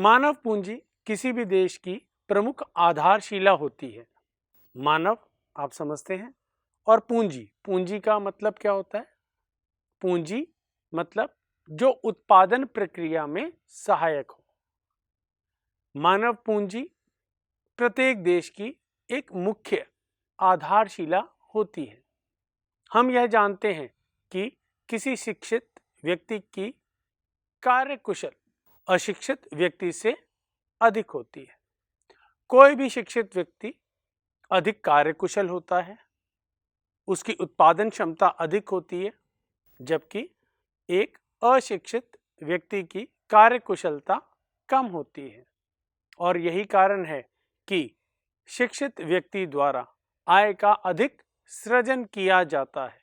मानव पूंजी किसी भी देश की प्रमुख आधारशिला होती है। मानव आप समझते हैं, और पूंजी, पूंजी का मतलब क्या होता है? पूंजी मतलब जो उत्पादन प्रक्रिया में सहायक हो। मानव पूंजी प्रत्येक देश की एक मुख्य आधारशिला होती है। हम यह जानते हैं कि किसी शिक्षित व्यक्ति की कार्यकुशल अशिक्षित व्यक्ति से अधिक होती है। कोई भी शिक्षित व्यक्ति अधिक कार्यकुशल होता है, उसकी उत्पादन क्षमता अधिक होती है, जबकि एक अशिक्षित व्यक्ति की कार्यकुशलता कम होती है। और यही कारण है कि शिक्षित व्यक्ति द्वारा आय का अधिक सृजन किया जाता है।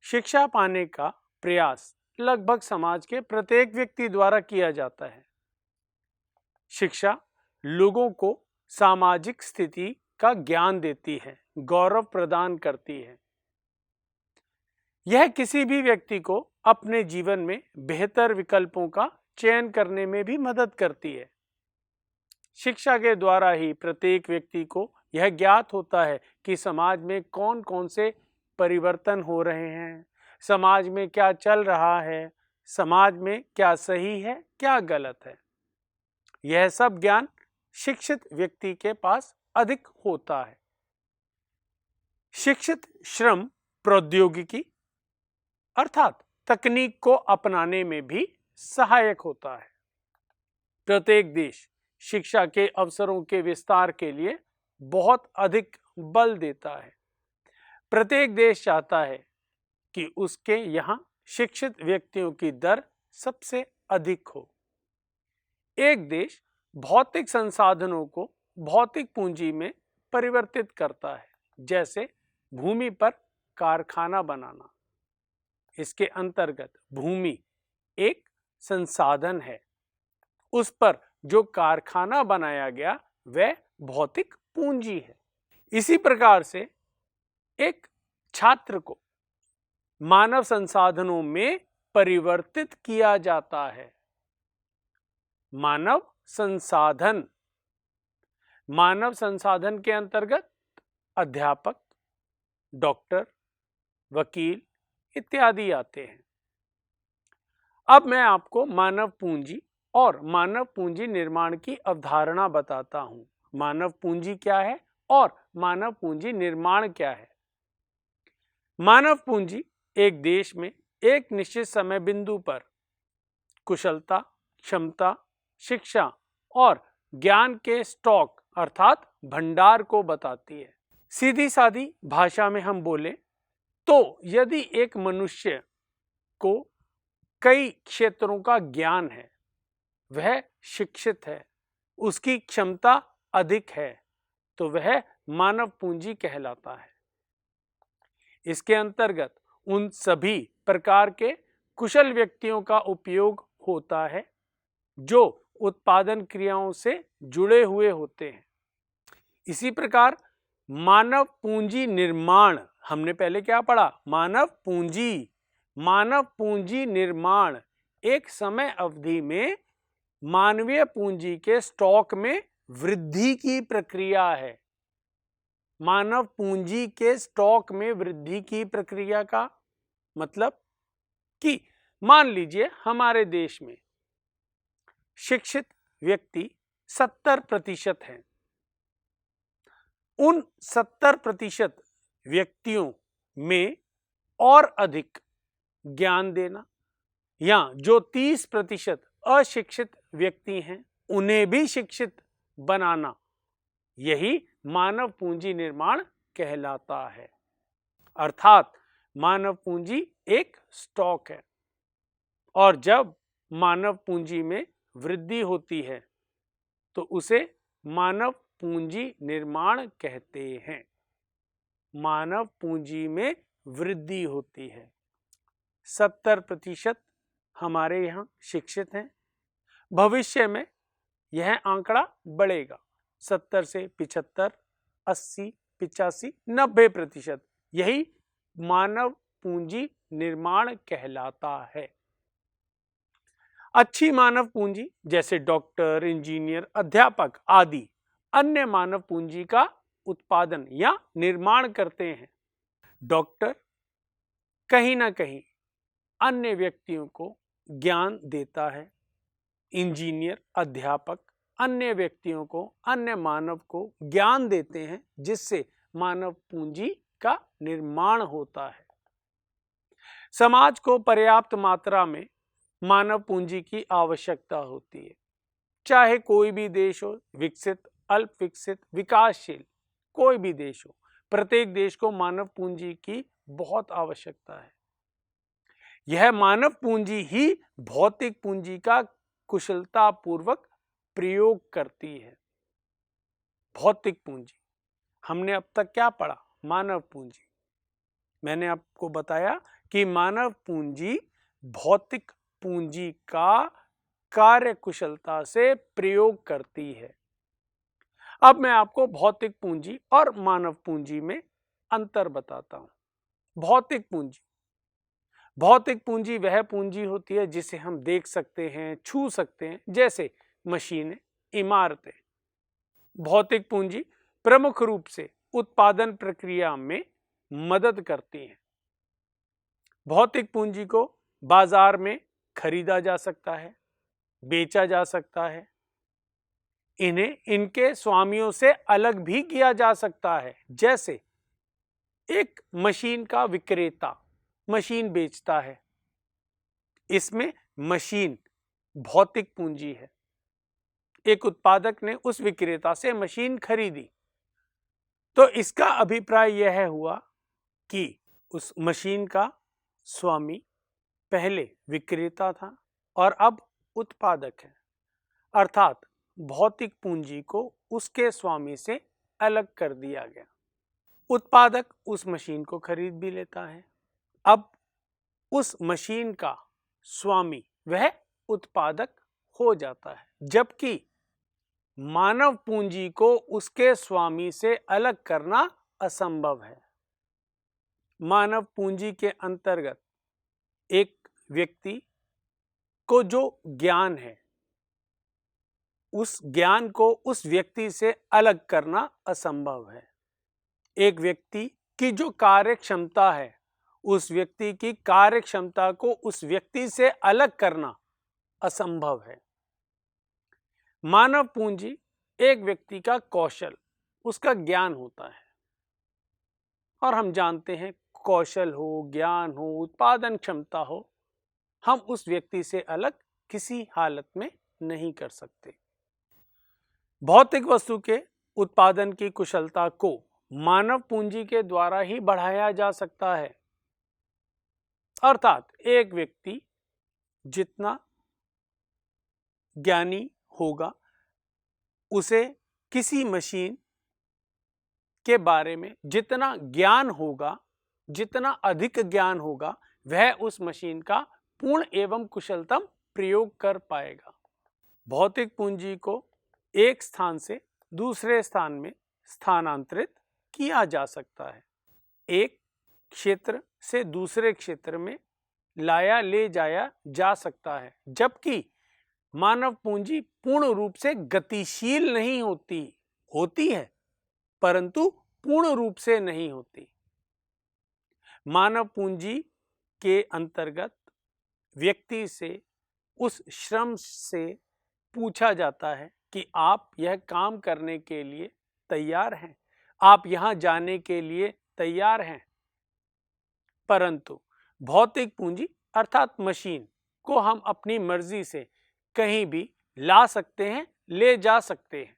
शिक्षा पाने का प्रयास लगभग समाज के प्रत्येक व्यक्ति द्वारा किया जाता है। शिक्षा लोगों को सामाजिक स्थिति का ज्ञान देती है, गौरव प्रदान करती है। यह किसी भी व्यक्ति को अपने जीवन में बेहतर विकल्पों का चयन करने में भी मदद करती है। शिक्षा के द्वारा ही प्रत्येक व्यक्ति को यह ज्ञात होता है कि समाज में कौन कौन से परिवर्तन हो रहे हैं, समाज में क्या चल रहा है, समाज में क्या सही है, क्या गलत है। यह सब ज्ञान शिक्षित व्यक्ति के पास अधिक होता है। शिक्षित श्रम प्रौद्योगिकी अर्थात तकनीक को अपनाने में भी सहायक होता है। प्रत्येक देश शिक्षा के अवसरों के विस्तार के लिए बहुत अधिक बल देता है। प्रत्येक देश चाहता है कि उसके यहाँ शिक्षित व्यक्तियों की दर सबसे अधिक हो। एक देश भौतिक संसाधनों को भौतिक पूंजी में परिवर्तित करता है, जैसे भूमि पर कारखाना बनाना। इसके अंतर्गत भूमि एक संसाधन है, उस पर जो कारखाना बनाया गया वह भौतिक पूंजी है। इसी प्रकार से एक छात्र को मानव संसाधनों में परिवर्तित किया जाता है। मानव संसाधन, मानव संसाधन के अंतर्गत अध्यापक, डॉक्टर, वकील इत्यादि आते हैं। अब मैं आपको मानव पूंजी और मानव पूंजी निर्माण की अवधारणा बताता हूं। मानव पूंजी क्या है और मानव पूंजी निर्माण क्या है? मानव पूंजी एक देश में एक निश्चित समय बिंदु पर कुशलता, क्षमता, शिक्षा और ज्ञान के स्टॉक अर्थात भंडार को बताती है। सीधी सादी भाषा में हम बोले तो यदि एक मनुष्य को कई क्षेत्रों का ज्ञान है, वह शिक्षित है, उसकी क्षमता अधिक है, तो वह मानव पूंजी कहलाता है। इसके अंतर्गत उन सभी प्रकार के कुशल व्यक्तियों का उपयोग होता है जो उत्पादन क्रियाओं से जुड़े हुए होते हैं। इसी प्रकार मानव पूंजी निर्माण, हमने पहले क्या पढ़ा? मानव पूंजी। मानव पूंजी निर्माण एक समय अवधि में मानवीय पूंजी के स्टॉक में वृद्धि की प्रक्रिया है। मानव पूंजी के स्टॉक में वृद्धि की प्रक्रिया का मतलब कि मान लीजिए हमारे देश में शिक्षित व्यक्ति 70% हैं। उन 70% व्यक्तियों में और अधिक ज्ञान देना, या जो 30% अशिक्षित व्यक्ति हैं उन्हें भी शिक्षित बनाना, यही मानव पूंजी निर्माण कहलाता है। अर्थात मानव पूंजी एक स्टॉक है, और जब मानव पूंजी में वृद्धि होती है तो उसे मानव पूंजी निर्माण कहते हैं। मानव पूंजी में वृद्धि होती है। 70% हमारे यहाँ शिक्षित हैं। भविष्य में यह आंकड़ा बढ़ेगा, 70 से 75, 80, 85, 90%। यही मानव पूंजी निर्माण कहलाता है। अच्छी मानव पूंजी जैसे डॉक्टर, इंजीनियर, अध्यापक आदि अन्य मानव पूंजी का उत्पादन या निर्माण करते हैं। डॉक्टर कहीं ना कहीं अन्य व्यक्तियों को ज्ञान देता है। इंजीनियर, अध्यापक अन्य व्यक्तियों को, अन्य मानव को ज्ञान देते हैं जिससे मानव पूंजी का निर्माण होता है। समाज को पर्याप्त मात्रा में मानव पूंजी की आवश्यकता होती है। चाहे कोई भी देश हो, विकसित, अल्प विकसित, विकासशील, कोई भी देश हो, प्रत्येक देश को मानव पूंजी की बहुत आवश्यकता है। यह मानव पूंजी ही भौतिक पूंजी का कुशलतापूर्वक प्रयोग करती है। भौतिक पूंजी हमने अब तक क्या पढ़ा? मानव पूंजी। मैंने आपको बताया कि मानव पूंजी भौतिक पूंजी का कार्य कुशलता से प्रयोग करती है। अब मैं आपको भौतिक पूंजी और मानव पूंजी में अंतर बताता हूं। भौतिक पूंजी, भौतिक पूंजी वह पूंजी होती है जिसे हम देख सकते हैं, छू सकते हैं, जैसे मशीनें, इमारतें। भौतिक पूंजी प्रमुख रूप से उत्पादन प्रक्रिया में मदद करती हैं। भौतिक पूंजी को बाजार में खरीदा जा सकता है, बेचा जा सकता है। इन्हें इनके स्वामियों से अलग भी किया जा सकता है। जैसे एक मशीन का विक्रेता मशीन बेचता है, इसमें मशीन भौतिक पूंजी है। एक उत्पादक ने उस विक्रेता से मशीन खरीदी, तो इसका अभिप्राय यह हुआ कि उस मशीन का स्वामी पहले विक्रेता था और अब उत्पादक है। अर्थात भौतिक पूंजी को उसके स्वामी से अलग कर दिया गया। उत्पादक उस मशीन को खरीद भी लेता है। अब उस मशीन का स्वामी वह उत्पादक हो जाता है, जबकि मानव पूंजी को उसके स्वामी से अलग करना असंभव है। मानव पूंजी के अंतर्गत एक व्यक्ति को जो ज्ञान है, उस ज्ञान को उस व्यक्ति से अलग करना असंभव है। एक व्यक्ति की जो कार्य क्षमता है, उस व्यक्ति की कार्य क्षमता को उस व्यक्ति से अलग करना असंभव है। मानव पूंजी एक व्यक्ति का कौशल, उसका ज्ञान होता है। और हम जानते हैं कौशल हो, ज्ञान हो, उत्पादन क्षमता हो, हम उस व्यक्ति से अलग किसी हालत में नहीं कर सकते। भौतिक वस्तु के उत्पादन की कुशलता को मानव पूंजी के द्वारा ही बढ़ाया जा सकता है। अर्थात एक व्यक्ति जितना ज्ञानी होगा, उसे किसी मशीन के बारे में जितना ज्ञान होगा, जितना अधिक ज्ञान होगा, वह उस मशीन का पूर्ण एवं कुशलतम प्रयोग कर पाएगा। भौतिक पूंजी को एक स्थान से दूसरे स्थान में स्थानांतरित किया जा सकता है। एक क्षेत्र से दूसरे क्षेत्र में ले जाया जा सकता है, जबकि मानव पूंजी पूर्ण रूप से गतिशील नहीं होती है, परंतु पूर्ण रूप से नहीं होती। मानव पूंजी के अंतर्गत व्यक्ति से, उस श्रम से पूछा जाता है कि आप यह काम करने के लिए तैयार हैं, आप यहां जाने के लिए तैयार हैं। परंतु भौतिक पूंजी अर्थात मशीन को हम अपनी मर्जी से कहीं भी ला सकते हैं, ले जा सकते हैं।